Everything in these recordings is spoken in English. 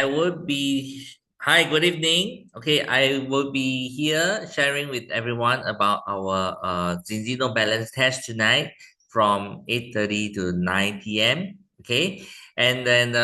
I will be, hi, good evening. Okay, I will be here sharing with everyone about our Zinzino balance test tonight from 8:30 to 9 p.m. Okay, and then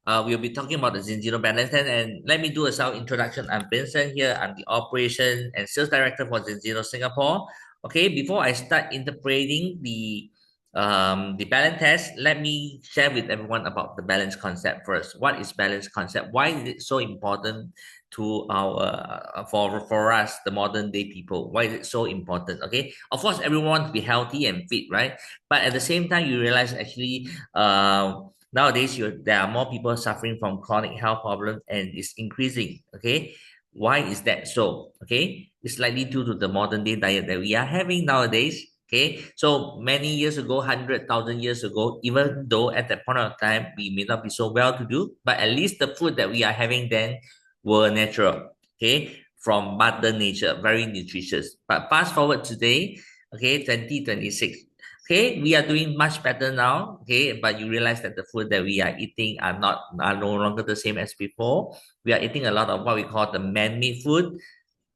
we'll be talking about the Zinzino balance test. And let me do a self introduction. I'm Vincent here. I'm the operation and sales director for Zinzino Singapore. Okay, before I start interpreting the balance test, let me share with everyone about the balance concept first. What is balance concept? Why is it so important to our for us, the modern day people? Why is it so important? Okay, of course everyone wants to be healthy and fit, right? But at the same time you realize actually nowadays there are more people suffering from chronic health problems and it's increasing. Okay, why is that so? Okay, it's likely due to the modern day diet that we are having nowadays. Okay, so many years ago, 100,000 years ago, even though at that point of time we may not be so well to do, but at least the food that we are having then were natural, okay, from Mother Nature, very nutritious. But fast forward today, okay, 2026, okay, we are doing much better now, okay, but you realize that the food that we are eating are no longer the same as before. We are eating a lot of what we call the man-made food,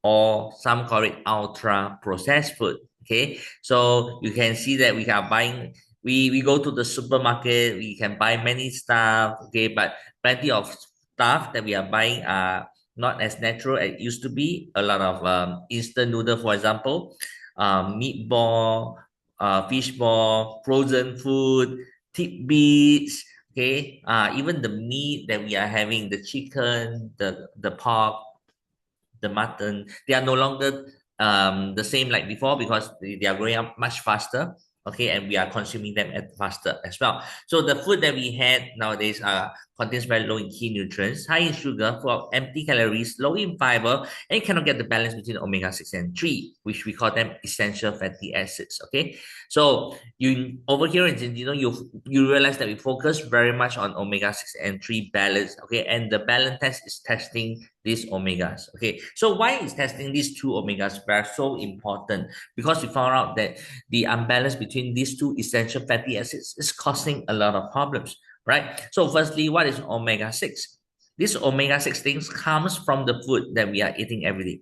or some call it ultra processed food. Okay, so you can see that we are buying, we go to the supermarket, we can buy many stuff, okay, but plenty of stuff that we are buying are not as natural as it used to be. A lot of instant noodle, for example, meatball, fish ball, frozen food, tidbits, okay, even the meat that we are having, the chicken, the pork, the mutton, they are no longer the same like before because they are growing up much faster. Okay, and we are consuming them faster as well. So the food that we had nowadays contains very low in key nutrients, high in sugar, full of empty calories, low in fiber, and you cannot get the balance between omega-6 and 3, which we call them essential fatty acids. Okay, so you over here in Zinzino, you realize that we focus very much on omega-6 and 3 balance. Okay, and the balance test is testing these omegas. Okay, so why is testing these two omegas very so important? Because we found out that the imbalance between these two essential fatty acids is causing a lot of problems, right? So firstly, what is omega-6? This omega-6 things comes from the food that we are eating every day.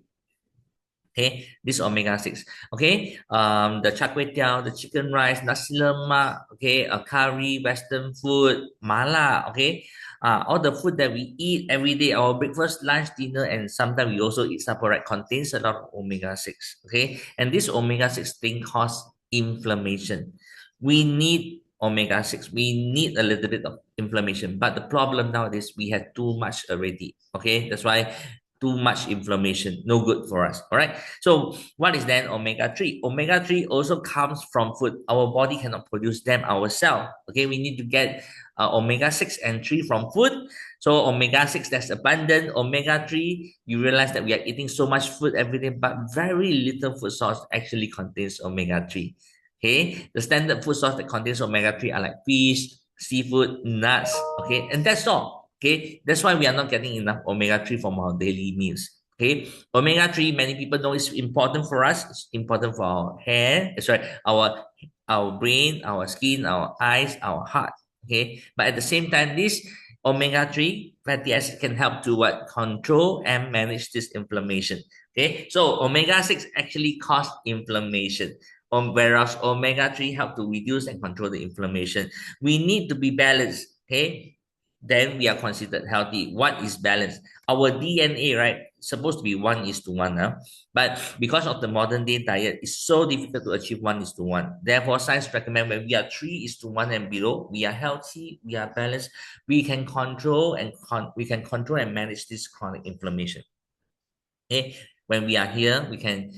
Okay, this omega-6. Okay, the char kway teow, the chicken rice, nasi lemak, okay, a curry, western food, mala, okay, all the food that we eat every day, our breakfast, lunch, dinner, and sometimes we also eat supper, right, contains a lot of omega-6. Okay, and this omega-6 thing cause inflammation. We need omega-6. We need a little bit of inflammation, but the problem nowadays we have too much already. Okay, that's why too much inflammation, no good for us. All right, so what is then omega-3? Omega-3 also comes from food. Our body cannot produce them ourselves. Okay, we need to get omega-6 and 3 from food. So omega-6 that's abundant, omega-3, you realize that we are eating so much food every day, but very little food source actually contains omega-3. Okay, the standard food source that contains omega-3 are like fish, seafood, nuts. Okay, and that's all. Okay, that's why we are not getting enough omega-3 from our daily meals. Okay, omega-3, many people know it's important for us. It's important for our hair, sorry, our brain, our skin, our eyes, our heart. Okay, but at the same time, this omega-3 fatty acid can help to what? Control and manage this inflammation. Okay, so omega-6 actually cause inflammation. Whereas omega-3 help to reduce and control the inflammation. We need to be balanced. Okay, then we are considered healthy. What is balance? Our DNA, right, supposed to be 1:1, huh? But because of the modern day diet, it's so difficult to achieve 1:1. Therefore, science recommend when we are 3:1 and below, we are healthy, we are balanced, we can control and manage this chronic inflammation. Okay, when we are here, we can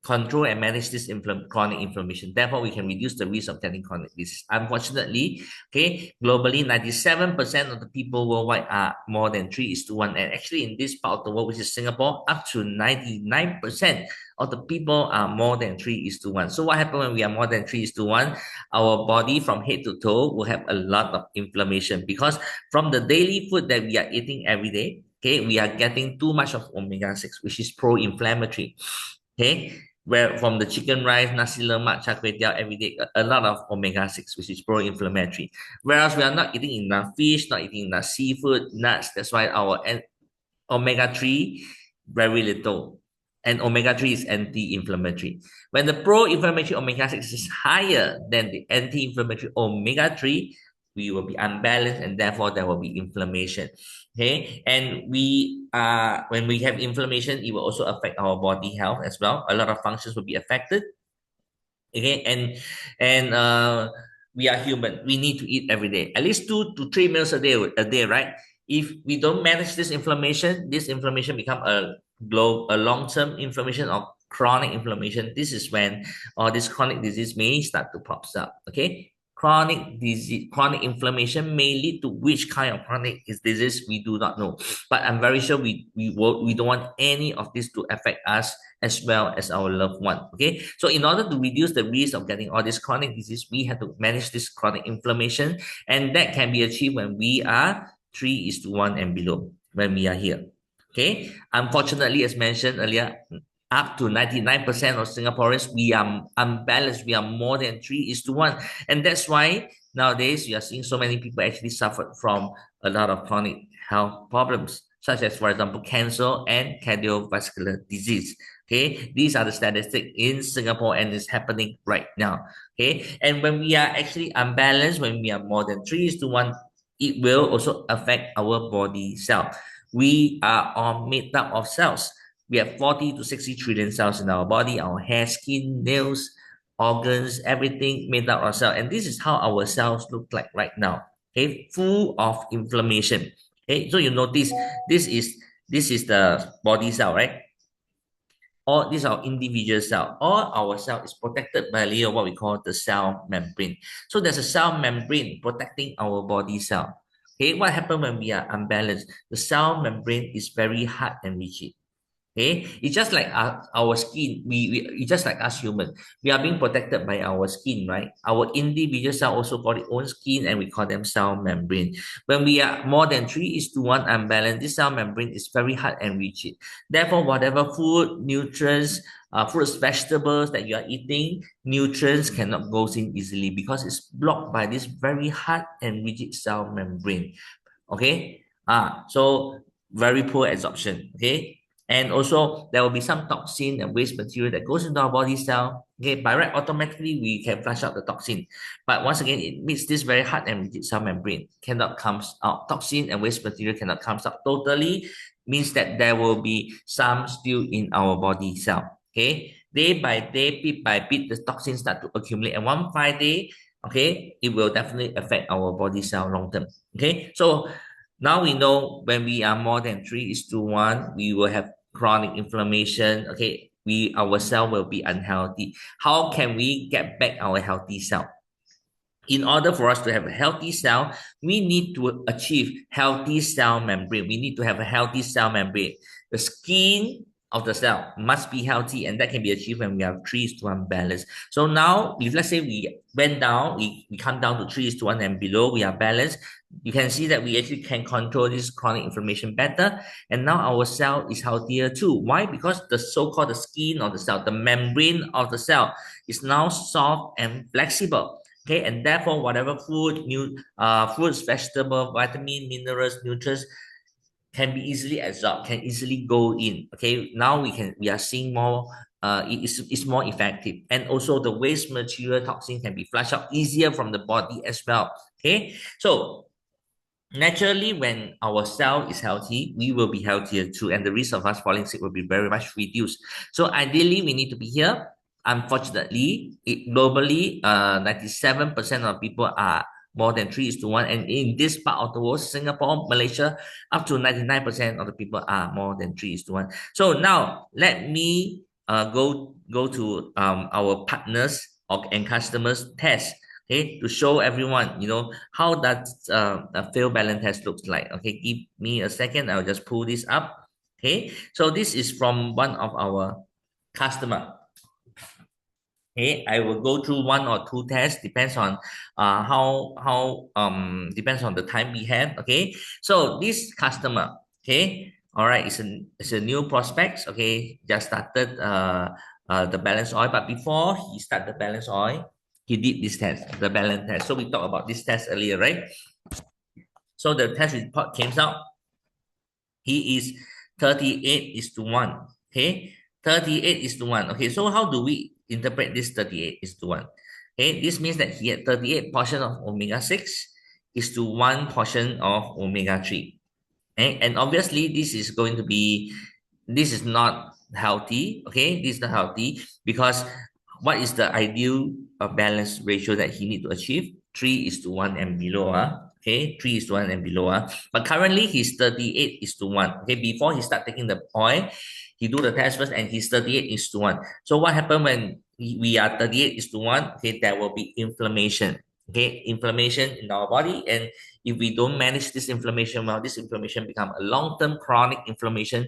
control and manage this chronic inflammation. Therefore, we can reduce the risk of getting chronic disease. Unfortunately, okay, globally, 97% of the people worldwide are more than 3:1. And actually, in this part of the world, which is Singapore, up to 99% of the people are more than 3:1. So what happens when we are more than 3:1? Our body from head to toe will have a lot of inflammation because from the daily food that we are eating every day, okay, we are getting too much of omega-6, which is pro-inflammatory. Okay, where from the chicken rice, nasi lemak, char kway teow every day, a lot of omega-6, which is pro-inflammatory. Whereas we are not eating enough fish, not eating enough seafood, nuts. That's why our omega-3, very little. And omega-3 is anti-inflammatory. When the pro-inflammatory omega-6 is higher than the anti-inflammatory omega-3, we will be unbalanced and therefore there will be inflammation. Okay, and when we have inflammation, it will also affect our body health as well. A lot of functions will be affected. Okay, and we are human. We need to eat every day, at least 2 to 3 meals a day, right? If we don't manage this inflammation become a long-term inflammation or chronic inflammation. This is when all this chronic disease may start to pop up. Okay, chronic disease, chronic inflammation may lead to which kind of chronic disease we do not know, but I'm very sure we don't want any of this to affect us as well as our loved one. Okay, so in order to reduce the risk of getting all this chronic disease, we have to manage this chronic inflammation, and that can be achieved when we are 3:1 and below, when we are here. Okay, unfortunately, as mentioned earlier, up to 99% of Singaporeans, we are unbalanced. We are more than 3:1. And that's why nowadays you are seeing so many people actually suffer from a lot of chronic health problems, such as, for example, cancer and cardiovascular disease. Okay, these are the statistics in Singapore and it's happening right now. Okay, and when we are actually unbalanced, when we are more than 3:1, it will also affect our body cell. We are all made up of cells. We have 40 to 60 trillion cells in our body, our hair, skin, nails, organs, everything made up of cells. And this is how our cells look like right now. Okay, full of inflammation. Okay, so you notice this is the body cell, right? All these are individual cell. All our cell is protected by a layer of what we call the cell membrane. So there's a cell membrane protecting our body cell. Okay, what happens when we are unbalanced? The cell membrane is very hard and rigid. Okay, it's just like our skin. It's just like us human. We are being protected by our skin, right? Our individual cell also got its own skin, and we call them cell membrane. When we are more than 3:1 unbalanced, this cell membrane is very hard and rigid. Therefore, whatever food, nutrients, fruits, vegetables that you are eating, nutrients cannot go in easily because it's blocked by this very hard and rigid cell membrane. Okay, so very poor absorption. Okay, and also there will be some toxin and waste material that goes into our body cell. Okay, by right, automatically we can flush out the toxin. But once again, it meets this very hard and rigid cell membrane, cannot comes out. Toxin and waste material cannot comes out totally, means that there will be some still in our body cell. Okay, day by day, bit by bit, the toxins start to accumulate, and one fine day, okay, it will definitely affect our body cell long term. Okay, so now we know when we are more than 3:1, we will have chronic inflammation. Okay, our cell will be unhealthy. How can we get back our healthy cell? In order for us to have a healthy cell, we need to achieve healthy cell membrane. We need to have a healthy cell membrane. The skin of the cell must be healthy, and that can be achieved when we have 3:1 balance. So now, if let's say we went down, we come down to 3:1 and below, we are balanced. You can see that we actually can control this chronic inflammation better, and now our cell is healthier too. Why? Because the so-called the skin of the cell, the membrane of the cell, is now soft and flexible. Okay, and therefore, whatever fruits, vegetable, vitamin, minerals, nutrients can be easily absorbed, can easily go in. Okay, now we are seeing more. It's more effective, and also the waste material toxin can be flushed out easier from the body as well. Okay, so naturally, when our cell is healthy, we will be healthier too, and the risk of us falling sick will be very much reduced. So ideally, we need to be here. Unfortunately, globally, 97% of people are more than 3:1, and in this part of the world, Singapore, Malaysia, up to 99% of the people are more than 3:1. So now let me go to our partners and customers test. Okay, to show everyone, how that a failed balance test looks like. Okay, give me a second. I'll just pull this up. Okay, so this is from one of our customer. Okay, I will go through one or two tests, depends on how depends on the time we have. Okay, so this customer, okay, all right, it's a new prospects. Okay, just started the balance oil. But before he start the balance oil, he did this test, the balance test. So we talked about this test earlier, right? So the test report came out. He is 38 is to 1. Okay, 38 is to 1. Okay, so how do we interpret this 38 is to 1? Okay, this means that he had 38 portion of omega-6 is to 1 portion of omega-3. Okay? And obviously, this is not healthy. Okay, this is not healthy because what is the ideal balance ratio that he need to achieve? 3 is to 1 and below. Okay, 3 is to 1 and below. But currently, he's 38 is to 1. Okay, before he start taking the oil, he do the test first and he's 38 is to 1. So what happened when we are 38 is to 1? Okay, there will be inflammation. Okay, inflammation in our body, and if we don't manage this inflammation well, this inflammation become a long-term chronic inflammation.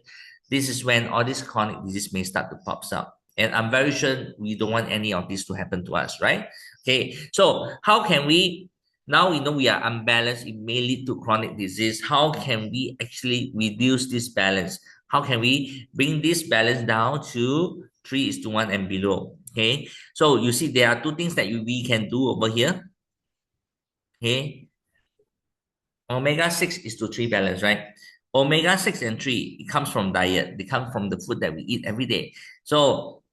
This is when all this chronic disease may start to pop up. And I'm very sure we don't want any of this to happen to us, right? Okay, so how can we, now we know we are unbalanced, it may lead to chronic disease. How can we actually reduce this balance? How can we bring this balance down to 3 is to 1 and below? Okay, so you see there are two things that we can do over here. Okay, omega-6 is to 3 balance, right? Omega-6 and 3, it comes from diet. It comes from the food that we eat every day. So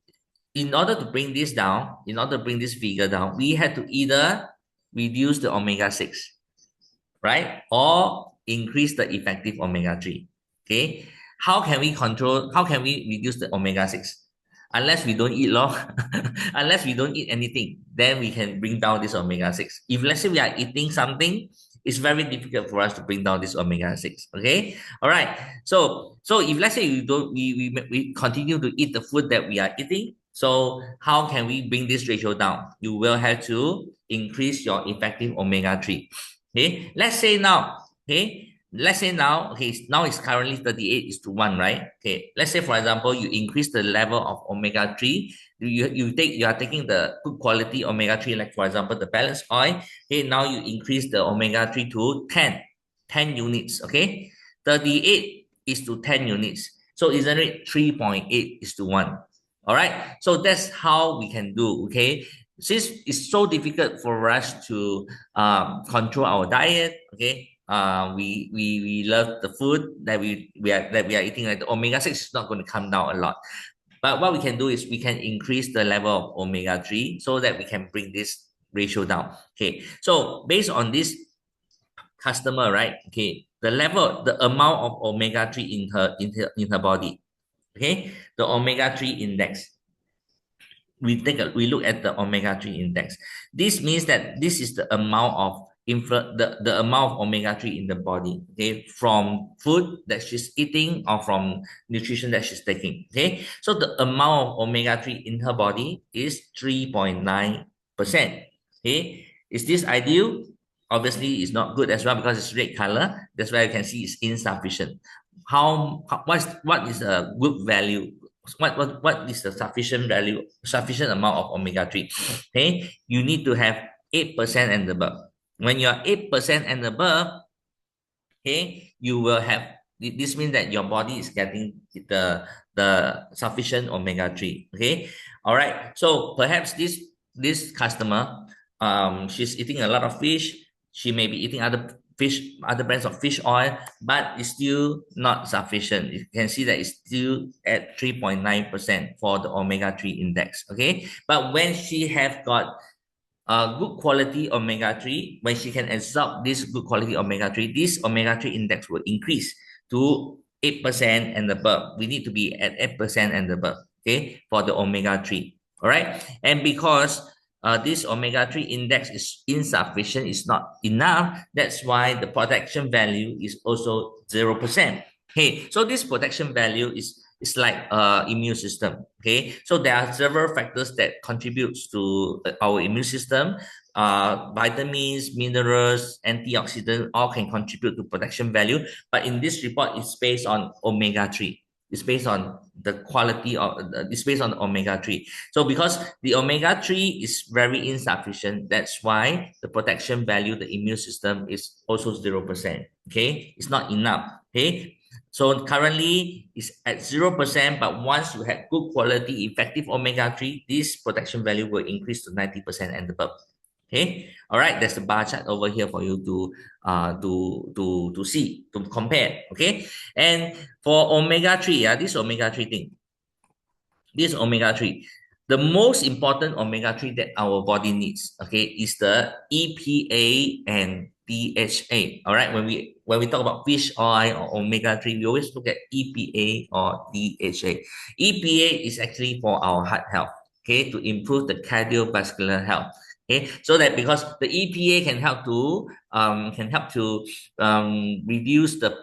in order to bring this down, in order to bring this figure down, we had to either reduce the omega-6, right? Or increase the effective omega-3. Okay. How can we reduce the omega-6? Unless we don't eat long, unless we don't eat anything, then we can bring down this omega-6. If let's say we are eating something, it's very difficult for us to bring down this omega-6. Okay. All right. So if let's say we continue to eat the food that we are eating, so how can we bring this ratio down? You will have to increase your effective omega-3. Okay, let's say now, now it's currently 38 is to 1, right? Okay, let's say for example, you increase the level of omega-3, you are taking the good quality omega-3, like for example, the balanced oil. Okay, now you increase the omega-3 to 10 units, okay? 38 is to 10 units. So isn't it 3.8 is to 1? All right, so that's how we can do, okay? Since it's so difficult for us to control our diet, okay, we love the food that we are eating, like the omega-6 is not going to come down a lot, but what we can do is we can increase the level of omega-3 so that we can bring this ratio down. Okay, so based on this customer, right, okay, the amount of omega-3 in her body, okay, the omega-3 index, we look at the omega-3 index. This means that this is the amount of the amount of omega-3 in the body, okay, from food that she's eating or from nutrition that she's taking. Okay, so the amount of omega-3 in her body is 3.9%. Okay, is this ideal? Obviously it's not good as well because it's red color. That's why you can see it's insufficient. What is a good value? What is the sufficient amount of omega-3? Okay, you need to have 8% and above. When you are 8% and above, okay, you will have, this means that your body is getting the sufficient omega-3. Okay, all right, so perhaps this customer, she's eating a lot of fish. She may be eating other brands of fish oil, but it's still not sufficient. You can see that it's still at 3.9% for the omega-3 index. Okay, but when she have got good quality omega-3, when she can absorb this good quality omega-3, this omega-3 index will increase to 8% and above. We need to be at 8% and above, okay, for the omega-3. All right, and because this omega-3 index is insufficient, it's not enough, that's why the protection value is also 0%. Okay, so this protection value is like immune system. Okay, so there are several factors that contributes to our immune system. Vitamins, minerals, antioxidants, all can contribute to protection value, but in this report it's based on omega-3. It's based on the quality of it's based on omega-3. So because the omega-3 is very insufficient, that's why the protection value, the immune system, is also 0%. Okay, it's not enough. Okay, So currently it's at 0%, but once you have good quality, effective omega-3, this protection value will increase to 90% and above. Okay, all right, there's a bar chart over here for you to see, to compare. Okay, and for omega-3, this omega-3 thing, this omega-3, the most important omega-3 that our body needs, okay, is the EPA and DHA. All right, when we talk about fish oil or omega-3, we always look at EPA or DHA. EPA is actually for our heart health, okay, to improve the cardiovascular health. Okay, so that because the EPA can help to reduce the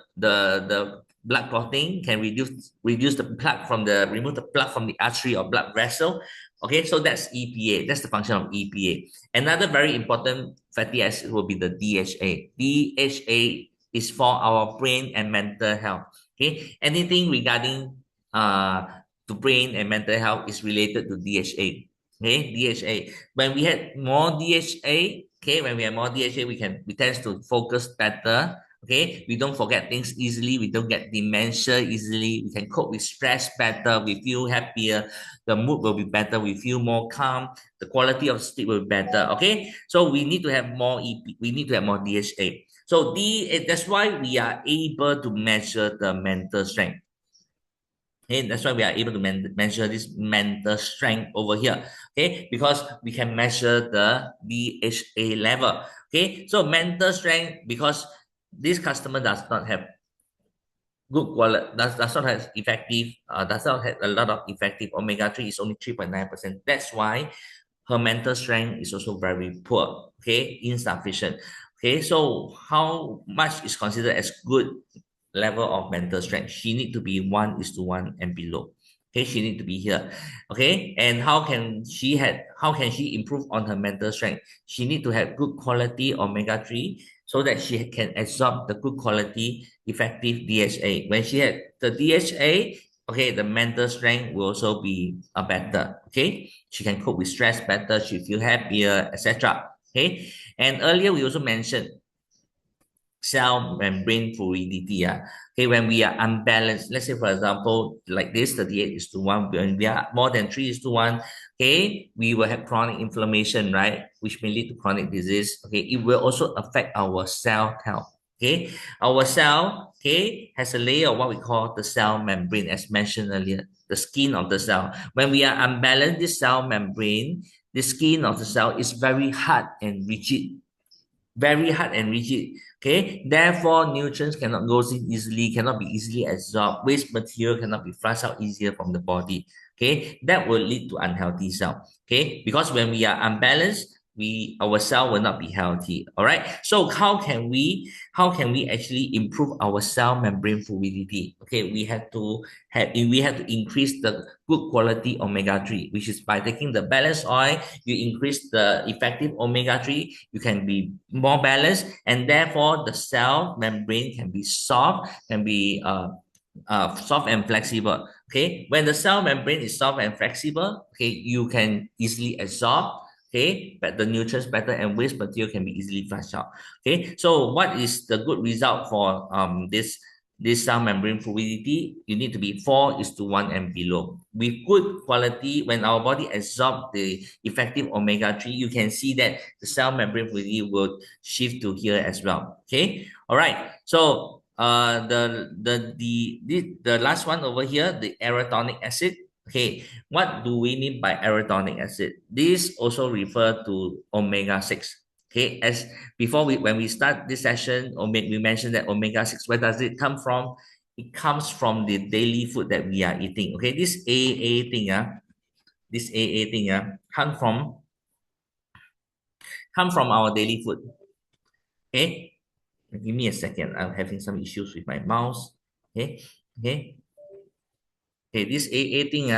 blood clotting, can reduce the plaque from the remove the plaque from the artery or blood vessel. Okay, so that's EPA. That's the function of EPA. Another very important fatty acid will be the DHA. DHA is for our brain and mental health. Okay, anything regarding to brain and mental health is related to DHA. Okay, DHA. When we had more DHA, okay, when we have more DHA, we tend to focus better. Okay, we don't forget things easily, we don't get dementia easily, we can cope with stress better, we feel happier, the mood will be better, we feel more calm, the quality of sleep will be better. Okay, so we need to have more we need to have more DHA. So that's why we are able to measure the mental strength. Okay, that's why we are able to measure this mental strength over here. Okay, because we can measure the DHA level. Okay, so mental strength, because this customer does not have good quality, does not have effective, does not have a lot of effective omega-3, is only 3.9%. That's why her mental strength is also very poor, okay, insufficient. Okay, so how much is considered as good level of mental strength? She need to be 1:1 and below. Okay, she need to be here. Okay, and how can she improve on her mental strength? She need to have good quality omega-3 so that she can absorb the good quality effective DHA. When she had the DHA, okay, the mental strength will also be better. Okay, she can cope with stress better, she feel happier, etc. Okay, and earlier we also mentioned cell membrane fluidity. Okay, when we are unbalanced, let's say for example, like this 38:1, when we are more than 3:1, okay, we will have chronic inflammation, right? Which may lead to chronic disease. Okay, it will also affect our cell health. Okay, our cell, okay, has a layer of what we call the cell membrane, as mentioned earlier, the skin of the cell. When we are unbalanced, this cell membrane, the skin of the cell is very hard and rigid, very hard and rigid. Okay, therefore nutrients cannot go in easily, cannot be easily absorbed, waste material cannot be flushed out easier from the body. Okay, that will lead to unhealthy cell. Okay, because when we are unbalanced, our cell will not be healthy. All right, so how can we actually improve our cell membrane fluidity? Okay, we have to increase the good quality omega-3, which is by taking the balanced oil, you increase the effective omega-3, you can be more balanced, and therefore the cell membrane can be soft, can be soft and flexible. Okay, when the cell membrane is soft and flexible, okay, you can easily absorb, okay, but the nutrients better, and waste material can be easily flushed out. Okay, so what is the good result for this cell membrane fluidity? You need to be 4:1 and below. With good quality, when our body absorb the effective omega-3, you can see that the cell membrane fluidity will shift to here as well. Okay, all right. So the last one over here, the arachidonic acid. Okay, what do we mean by arachidonic acid? This also refer to omega-6. Okay, as before when we start this session, we mentioned that omega-6, where does it come from? It comes from the daily food that we are eating. Okay, this AA thing, come from our daily food. Okay, give me a second. I'm having some issues with my mouse. Okay, okay, okay. This AA thing,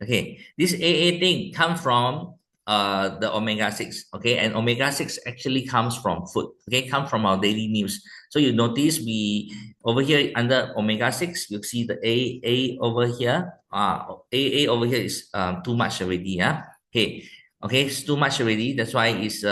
okay, this AA thing comes from the omega-6. Okay, and omega-6 actually comes from food. Okay, comes from our daily meals. So you notice we over here under omega-6, you see the AA over here. AA over here is too much already. Okay. Okay, it's too much already. That's why it's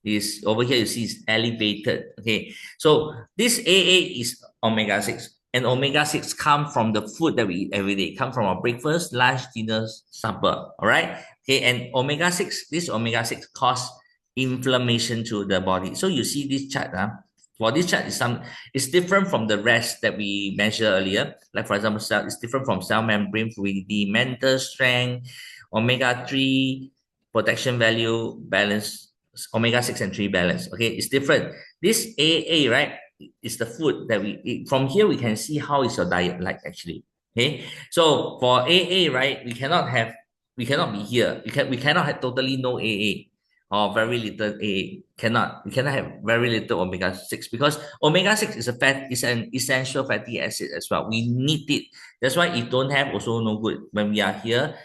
is over here you see it's elevated. Okay, so this AA is omega-6, and omega-6 come from the food that we eat every day, come from our breakfast, lunch, dinner, supper. All right. Okay, and omega-6, this omega-6 cause inflammation to the body. So you see this chart, for this chart is it's different from the rest that we measured earlier. Like for example, it's different from cell membrane fluidity, mental strength, omega-3 protection value, balance, omega-6 and 3 balance. Okay, it's different. This AA, right, is the food that we eat. From here we can see how is your diet like actually. Okay, so for AA, right, we cannot be here. We cannot have totally no AA or very little AA. We cannot have very little omega-6 because omega-6 is an essential fatty acid as well. We need it. That's why if don't have, also no good. When we are here,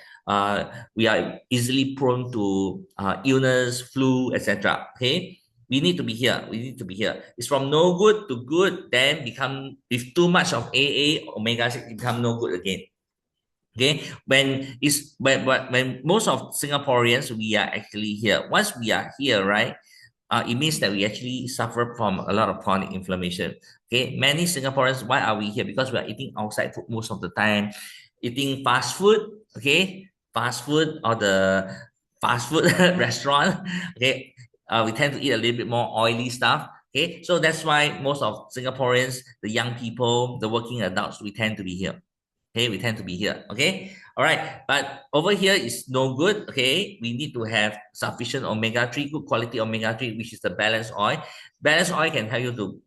we are easily prone to illness, flu, etc. Okay, we need to be here. We need to be here. It's from no good to good, then become, with too much of AA, omega-6 become no good again. Okay, when most of Singaporeans, we are actually here. Once we are here, right, it means that we actually suffer from a lot of chronic inflammation. Okay, many Singaporeans, why are we here? Because we are eating outside food most of the time, eating fast food. Okay, fast food or the fast food restaurant. Okay, we tend to eat a little bit more oily stuff. Okay, so that's why most of Singaporeans, the young people, the working adults, we tend to be here. Okay, we tend to be here. Okay, all right. But over here is no good. Okay, we need to have sufficient omega-3, good quality omega-3, which is the balanced oil. Balanced oil can help you to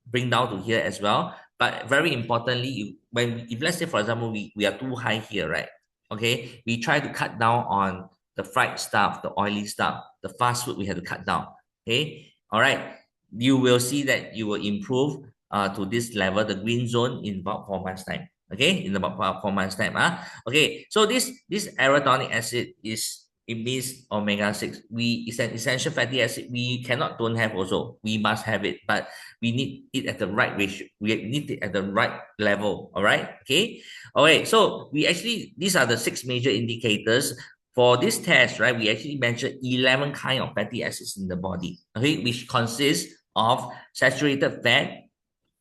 bring down to here as well. But very importantly, if let's say for example we are too high here, right? Okay, we try to cut down on the fried stuff, the oily stuff, the fast food we have to cut down. Okay, all right. You will see that you will improve to this level, the green zone, in about 4 months time. Okay, in about 4 months time. Okay, so this arachidonic acid is, it means omega-6. It's an essential fatty acid. We cannot don't have also. We must have it, but we need it at the right ratio. We need it at the right level. All right. Okay. All right. So we actually, these are the 6 major indicators for this test, right? We actually mentioned 11 kind of fatty acids in the body. Okay, which consists of saturated fat,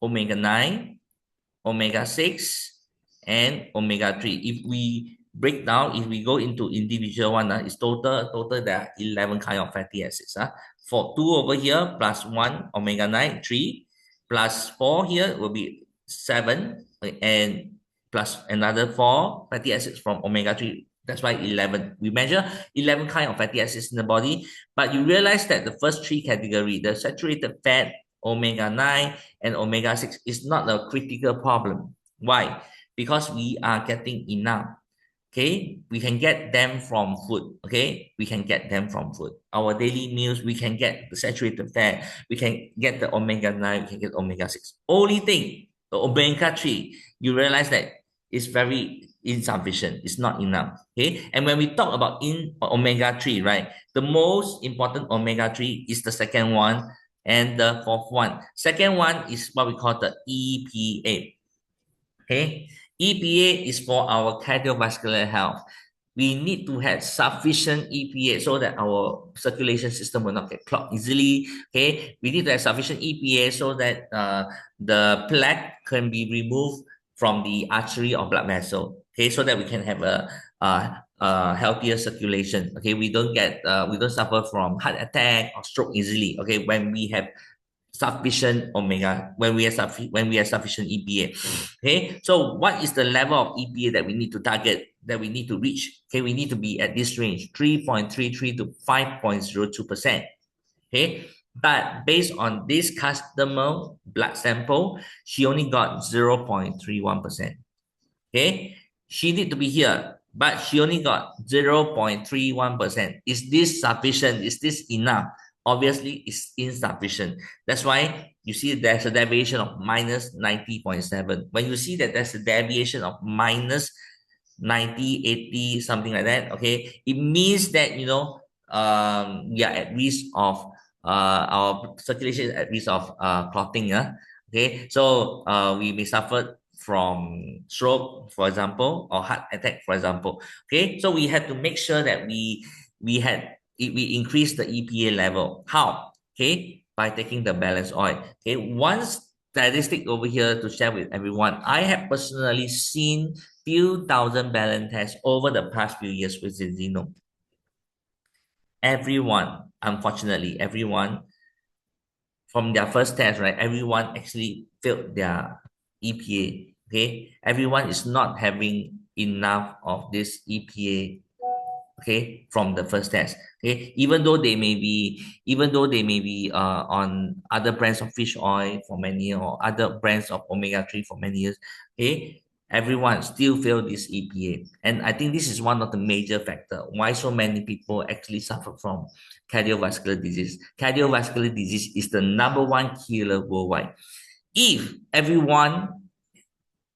omega-9, omega-6, and omega-3. If we break down, if we go into individual one, it's total there are 11 kind of fatty acids. For 2 over here, plus 1 omega-9, 3, plus 4 here will be 7, and plus another 4 fatty acids from omega-3. That's why 11. We measure 11 kind of fatty acids in the body, but you realize that the first 3 category, the saturated fat, omega-9, and omega-6 is not a critical problem. Why? Because we are getting enough. Okay, we can get them from food. Okay, we can get them from food. Our daily meals, we can get the saturated fat, we can get the omega-9, we can get omega-6. Only thing, the omega-3, you realize that it's very insufficient. It's not enough. Okay, and when we talk about omega-3, right, the most important omega-3 is the second one, and the fourth one. Second one is what we call the EPA. Okay, EPA is for our cardiovascular health. We need to have sufficient EPA so that our circulation system will not get clogged easily. Okay, we need to have sufficient EPA so that the plaque can be removed from the artery or blood vessel. Okay, so that we can have a healthier circulation. Okay, we don't suffer from heart attack or stroke easily. Okay, when we have sufficient omega, when we have sufficient EPA. Okay, so what is the level of EPA that we need to target, that we need to reach? Okay, we need to be at this range, 3.33 to 5.02%. Okay, but based on this customer blood sample, she only got 0.31%. Okay, she need to be here, but she only got 0.31%. Is this sufficient? Is this enough? Obviously, it's insufficient. That's why you see there's a deviation of minus 90.7. When you see that there's a deviation of minus 90, 80, something like that, okay, it means that, we are at risk of, our circulation is at risk of clotting. Okay, so we may suffer from stroke, for example, or heart attack, for example. Okay, so we have to make sure that we increased the EPA level. How? Okay, by taking the balance oil. Okay, one statistic over here to share with everyone. I have personally seen few thousand balance tests over the past few years with Zinzino. Everyone, unfortunately, everyone from their first test, right? Everyone actually failed their EPA. Okay, everyone is not having enough of this EPA, okay, from the first test. Okay, even though they may be on other brands of fish oil for many years, or other brands of omega-3 for many years, okay, everyone still fail this EPA. And I think this is one of the major factor why so many people actually suffer from cardiovascular disease. Cardiovascular disease is the number one killer worldwide. If everyone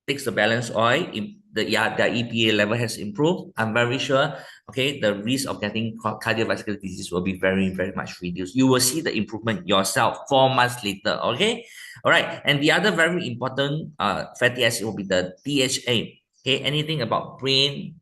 takes the balance oil, the EPA level has improved, I'm very sure, okay, the risk of getting cardiovascular disease will be very, very much reduced. You will see the improvement yourself 4 months later, okay? All right, and the other very important fatty acid will be the DHA, okay? Anything about brain,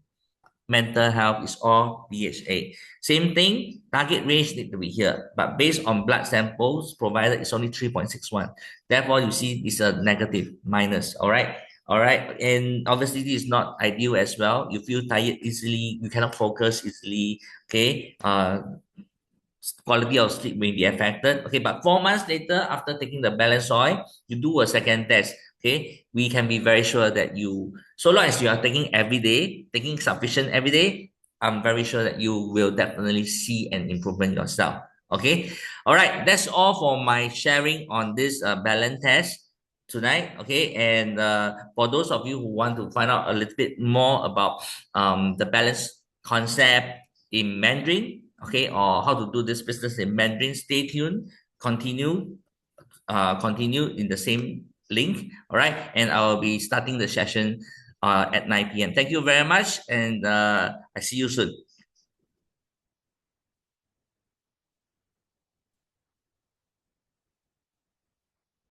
mental health is all DHA. Same thing, target range need to be here, but based on blood samples provided, it's only 3.61. Therefore, you see it's a negative minus, all right? All right, and obviously this is not ideal as well. You feel tired easily, you cannot focus easily, okay? Quality of sleep may be affected. Okay, but 4 months later, after taking the balance oil, you do a second test. Okay, we can be very sure that you, so long as you are taking every day, taking sufficient every day, I'm very sure that you will definitely see an improvement yourself. Okay, all right, that's all for my sharing on this balance test tonight. Okay, and for those of you who want to find out a little bit more about the balance concept in Mandarin, okay, or how to do this business in Mandarin, stay tuned, continue in the same link, all right, and I'll be starting the session at 9 p.m. Thank you very much, and I see you soon.